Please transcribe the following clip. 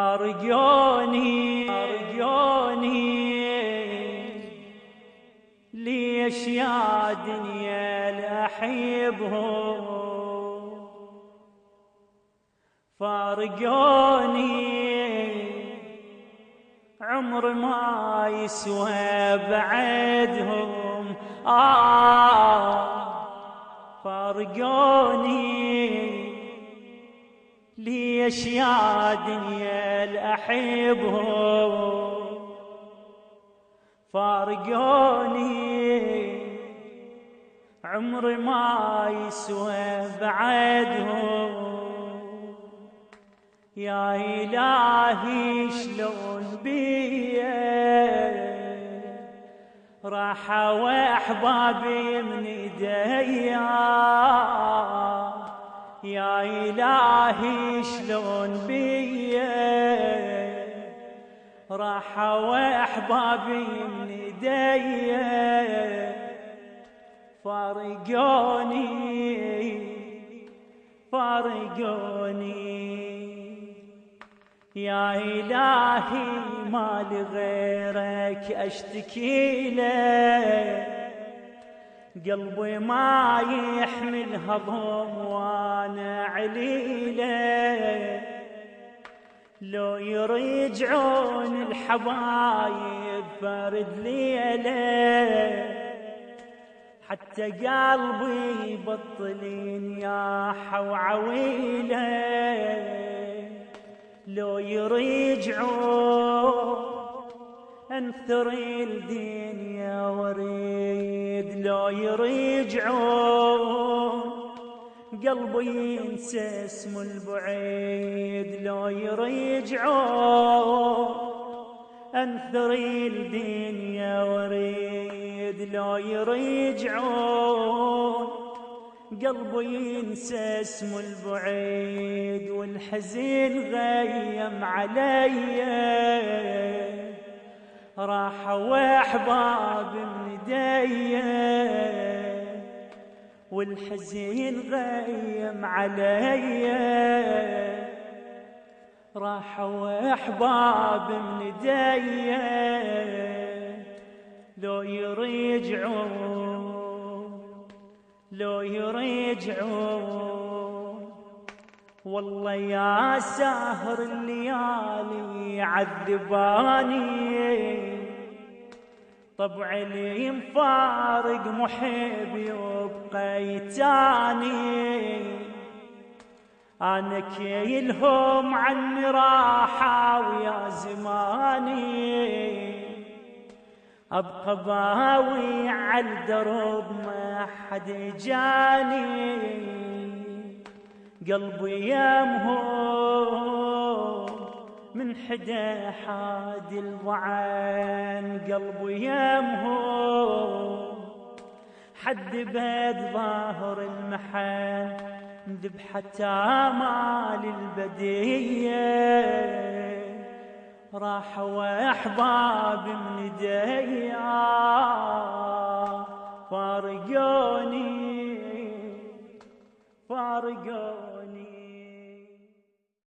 فارقوني ليش يا دنيا لأحبهم، فارقوني عمر ما يسوى بعدهم. فارقوني ليش يا دنيا لأحبهم، فارقوني عمر ما يسوى بعدهم. يا إلهي شلون بيا راحوا أحبابي من ايديا، يا إلهي شلون بيا راحوا أحبابي من ايديا. فارقوني يا إلهي ما لغيرك أشتكي له، قلبي ما يحمل هضم وانا عليله. لو يرجعون الحبايب فرد ليله، حتى قلبي بطلين يا حوعويله. لو يرجعون انثر الدنيا وريد، لو يرجعون قلبي ينسى اسم البعيد. لو يرجعون انثر الدنيا وريد، لو يرجعون قلبي ينسى اسم البعيد. والحزين غيم عليا راحوا أحباب من ايديا، والحزين غيم عليا راحوا أحباب من ايديا. لو يرجعون والله يا ساهر الليالي عذباني. طبعي لي مفارق محب يبقى يتاني، أنا كيلهم عني راحة ويا زماني. أبقى باوي عالدرب ما حد جاني، قلبي يمهم من حدا حاد الضعان. قلبي يمهم حد بيد ظاهر المحن، ذبحت آمال البدية راحوا أحباب من ايديا. فارقوني